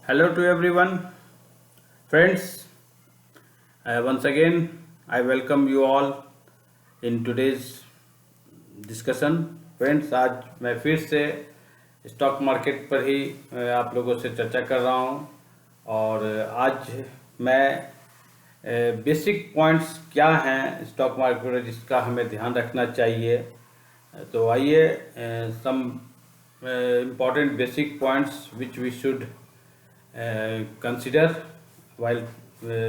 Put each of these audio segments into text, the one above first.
Hello to everyone, friends. Once again, I welcome you all in today's discussion. Friends, आज मैं फिर से stock market पर ही आप लोगों से चर्चा कर रहा हूं और आज मैं बेसिक पॉइंट्स क्या हैं स्टॉक मार्केट में जिसका हमें ध्यान रखना चाहिए। तो आइए some important basic points which we should consider while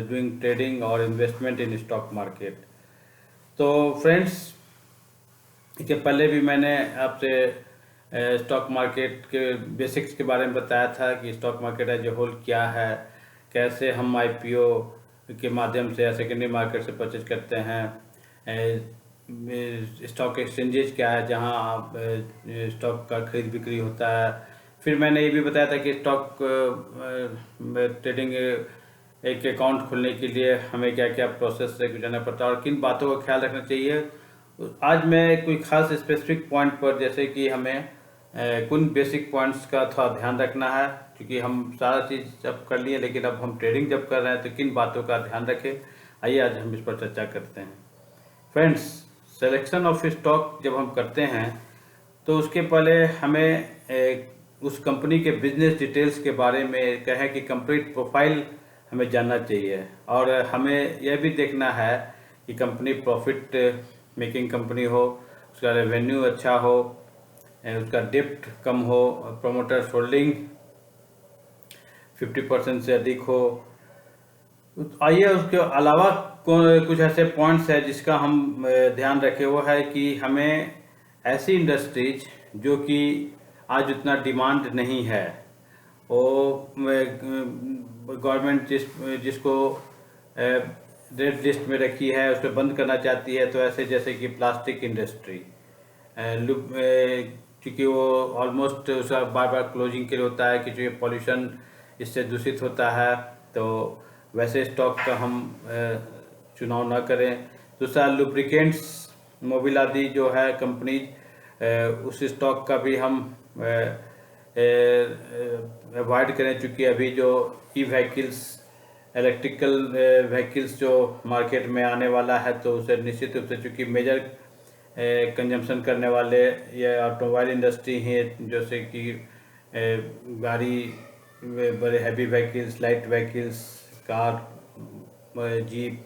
doing trading or investment in stock market। तो फ्रेंड्स, इसके पहले भी मैंने आपसे स्टॉक मार्केट के बेसिक्स के बारे में बताया था कि stock market as a whole क्या है, कैसे हम आईपीओ के माध्यम से या सेकेंडरी मार्केट से परचेज करते हैं, स्टॉक एक्सचेंजेज क्या है जहां आप स्टॉक का खरीद बिक्री होता है। फिर मैंने ये भी बताया था कि स्टॉक ट्रेडिंग एक अकाउंट खोलने के लिए हमें क्या क्या प्रोसेस से गुजरना पड़ता है और किन बातों का ख्याल रखना चाहिए। आज मैं कोई खास स्पेसिफिक पॉइंट पर, जैसे कि हमें कुछ बेसिक पॉइंट्स का थोड़ा ध्यान रखना है, क्योंकि हम सारा चीज़ अब कर लिए लेकिन अब हम ट्रेडिंग जब कर रहे हैं तो किन बातों का ध्यान रखें। आइए आज हम इस पर चर्चा करते हैं। फ्रेंड्स, सिलेक्शन ऑफ स्टॉक जब हम करते हैं तो उसके पहले हमें उस कंपनी के बिजनेस डिटेल्स के बारे में कहें कि कंप्लीट प्रोफाइल हमें जानना चाहिए और हमें यह भी देखना है कि कंपनी प्रॉफिट मेकिंग कंपनी हो, उसका रेवेन्यू अच्छा हो, उसका डेप्ट कम हो, प्रोमोटर्स होल्डिंग 50% से अधिक हो। आइए उसके अलावा कुछ ऐसे पॉइंट्स है जिसका हम ध्यान रखें। वो है कि हमें ऐसी इंडस्ट्रीज जो कि आज उतना डिमांड नहीं है, वो गवर्नमेंट जिसको रेड लिस्ट में रखी है उस पर बंद करना चाहती है, तो ऐसे जैसे कि प्लास्टिक इंडस्ट्री, क्योंकि वो ऑलमोस्ट उसका बार बार क्लोजिंग के लिए होता है कि जो ये पॉल्यूशन इससे दूषित होता है, तो वैसे स्टॉक का हम चुनाव ना करें। दूसरा, लुब्रिकेंट्स, मोबिल आदि जो है कंपनीज, उस स्टॉक का भी हम अवॉइड करें, चूँकि अभी जो ई व्हीकल्स, इलेक्ट्रिकल व्हीकल्स जो मार्केट में आने वाला है, तो उसे निश्चित रूप से, चूँकि मेजर कंजम्पशन करने वाले ये ऑटोमोबाइल इंडस्ट्री है, जैसे कि गाड़ी, बड़े heavy vehicles, light vehicles, car, jeep,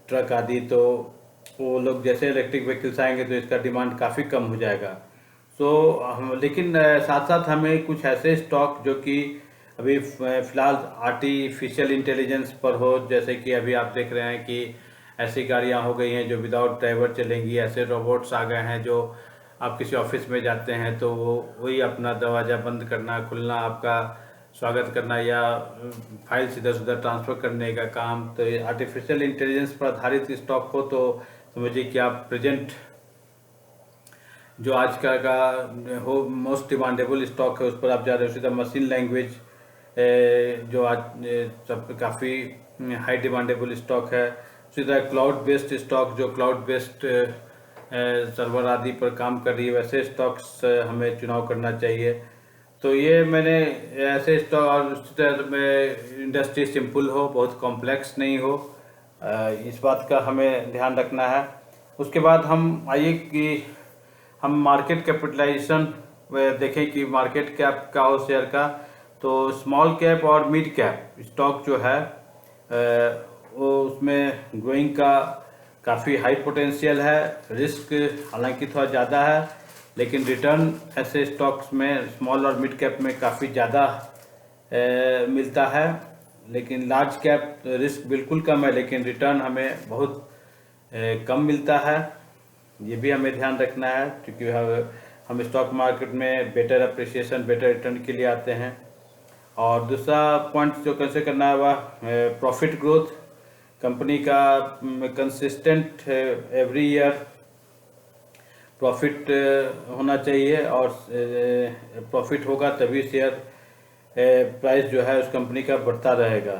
truck आदि, तो वो लोग जैसे इलेक्ट्रिक व्हीकल्स आएंगे तो इसका डिमांड काफ़ी कम हो जाएगा। हम लेकिन साथ साथ हमें कुछ ऐसे स्टॉक जो कि अभी फ़िलहाल आर्टिफिशियल इंटेलिजेंस पर हो, जैसे कि अभी आप देख रहे हैं कि ऐसी गाड़ियां हो गई हैं जो विदाउट ड्राइवर चलेंगी, ऐसे रोबोट्स आ गए हैं जो आप किसी ऑफिस में जाते हैं तो वो वही अपना दरवाज़ा बंद करना खुलना, आपका स्वागत करना या फाइल्स इधर उधर ट्रांसफ़र करने का काम। तो आर्टिफिशियल इंटेलिजेंस पर आधारित स्टॉक हो तो समझिए कि आप प्रेजेंट जो आज का हो मोस्ट डिमांडेबल स्टॉक है उस पर आप जा रहे हो। सीधा मशीन लैंग्वेज जो आज सब काफ़ी हाई डिमांडेबल स्टॉक है। सीधा क्लाउड बेस्ड स्टॉक जो क्लाउड बेस्ड सर्वर आदि पर काम कर रही है, वैसे स्टॉक्स हमें चुनाव करना चाहिए। तो ये मैंने ऐसे स्टॉक, और उसी तरह में इंडस्ट्री सिंपल हो, बहुत कॉम्प्लेक्स नहीं हो, इस बात का हमें ध्यान रखना है। उसके बाद हम आइए कि हम मार्केट कैपिटलाइजेशन देखें कि मार्केट कैप क्या हो शेयर का। तो स्मॉल कैप और मिड कैप स्टॉक जो है वो उसमें ग्रोइंग का काफ़ी हाई पोटेंशियल है। रिस्क हालांकि थोड़ा ज़्यादा है, लेकिन रिटर्न ऐसे स्टॉक्स में स्मॉल और मिड कैप में काफ़ी ज़्यादा मिलता है। लेकिन लार्ज कैप रिस्क बिल्कुल कम है, लेकिन रिटर्न हमें बहुत कम मिलता है। ये भी हमें ध्यान रखना है, क्योंकि हम स्टॉक मार्केट में बेटर अप्रिसिएशन, बेटर रिटर्न के लिए आते हैं। और दूसरा पॉइंट जो कैसे करना है वह प्रॉफिट ग्रोथ, कंपनी का कंसिस्टेंट एवरी ईयर प्रॉफिट होना चाहिए, और प्रॉफिट होगा तभी शेयर प्राइस जो है उस कंपनी का बढ़ता रहेगा।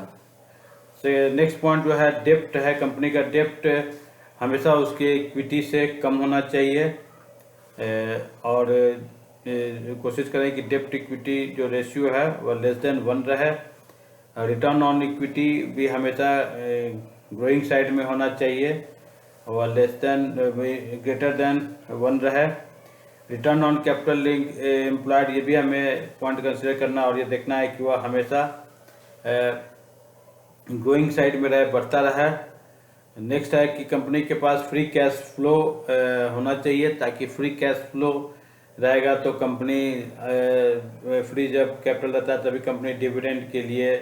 नेक्स्ट पॉइंट जो है डेप्ट है, कंपनी का डेप्ट हमेशा उसके इक्विटी से कम होना चाहिए। और कोशिश करें कि डेप्ट इक्विटी जो रेशियो है वह लेस देन 1 रहे। रिटर्न ऑन इक्विटी भी हमेशा ग्रोइंग साइड में होना चाहिए, वह ग्रेटर देन 1 रहे। रिटर्न ऑन कैपिटल एम्प्लॉयड, ये भी हमें पॉइंट कंसिडर करना और ये देखना है कि वह हमेशा ग्रोइंग साइड में रहे, बढ़ता रहे। नेक्स्ट है कि कंपनी के पास फ्री कैश फ्लो होना चाहिए, ताकि फ्री कैश फ्लो रहेगा तो कंपनी फ्री जब कैपिटल रहता है तभी कंपनी डिविडेंड के लिए,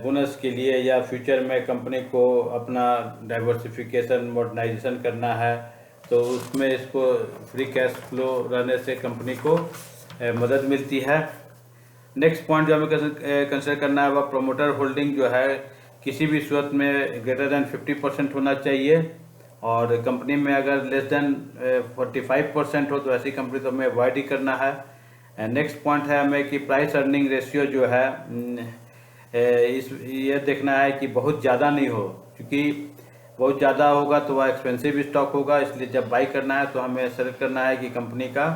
बोनस के लिए या फ्यूचर में कंपनी को अपना डाइवर्सिफिकेशन मॉडर्नाइजेशन करना है तो उसमें इसको फ्री कैश फ्लो रहने से कंपनी को मदद मिलती है। नेक्स्ट पॉइंट जो हमें कंसिडर करना है वह प्रोमोटर होल्डिंग जो है किसी भी सूरत में ग्रेटर देन 50% होना चाहिए, और कंपनी में अगर लेस देन 45% हो तो ऐसी कंपनी तो हमें अवॉइड ही करना है। नेक्स्ट पॉइंट है हमें कि प्राइस अर्निंग रेशियो जो है ये देखना है कि बहुत ज़्यादा नहीं हो, क्योंकि बहुत ज़्यादा होगा तो वह एक्सपेंसिव स्टॉक होगा। इसलिए जब बाई करना है तो हमें सेलेक्ट करना है कि कंपनी का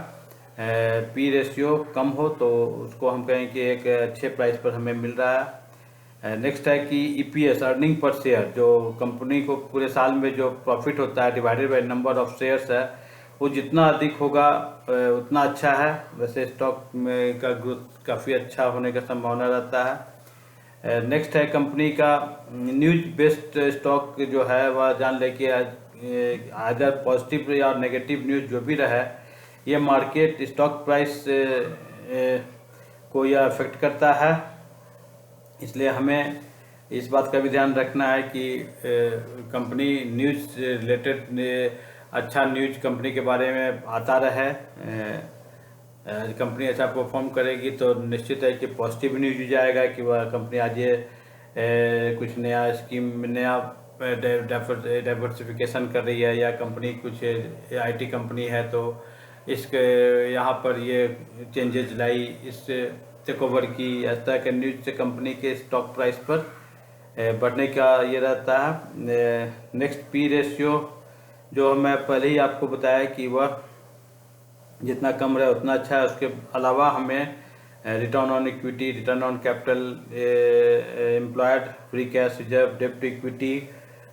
पी रेशियो कम हो, तो उसको हम कहें कि एक अच्छे प्राइस पर हमें मिल रहा है। नेक्स्ट है कि ईपीएस अर्निंग पर शेयर, जो कंपनी को पूरे साल में जो प्रॉफिट होता है divided by number of shares है, वो जितना अधिक होगा उतना अच्छा है। वैसे स्टॉक में का ग्रोथ काफ़ी अच्छा होने का संभावना रहता है। नेक्स्ट है कंपनी का न्यूज बेस्ड स्टॉक जो है वह जान ले कि अगर पॉजिटिव या नेगेटिव न्यूज जो भी रहे, ये मार्केट स्टॉक प्राइस को यह अफेक्ट करता है। इसलिए हमें इस बात का भी ध्यान रखना है कि कंपनी न्यूज़ रिलेटेड अच्छा न्यूज कंपनी के बारे में आता रहे। कंपनी अच्छा परफॉर्म करेगी तो निश्चित है कि पॉजिटिव न्यूज जाएगा कि वह कंपनी आज ये कुछ नया स्कीम, नया डाइवर्सिफिकेशन कर रही है, या कंपनी कुछ आईटी कंपनी है तो इसके यहाँ पर ये चेंजेस लाई, इस टेक ओवर की, इस तरह के न्यूज से कंपनी के स्टॉक प्राइस पर बढ़ने का ये रहता है। नेक्स्ट पी रेशियो जो मैं पहले ही आपको बताया कि वह जितना कम रहे उतना अच्छा है। उसके अलावा हमें return on equity, return on capital employed, free cash reserve, डेब्ट इक्विटी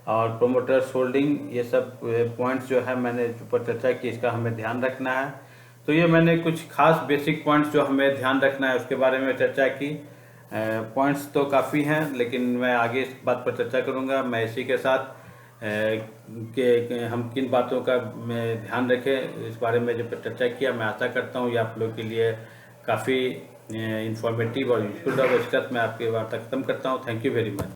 और प्रोमोटर्स होल्डिंग, ये सब पॉइंट्स जो है मैंने ऊपर चर्चा की, इसका हमें ध्यान रखना है। तो ये मैंने कुछ खास बेसिक पॉइंट्स जो हमें ध्यान रखना है उसके बारे में चर्चा की। पॉइंट्स तो काफ़ी हैं, लेकिन मैं आगे इस बात पर चर्चा करूँगा। मैं इसी के साथ कि हम किन बातों का ध्यान रखें इस बारे में जब चर्चा किया, मैं आशा करता हूँ ये आप लोग के लिए काफ़ी इंफॉर्मेटिव और यूजफुल रहा। इसके साथ मैं आपकी वार्ता खत्म करता हूँ। Thank you very much.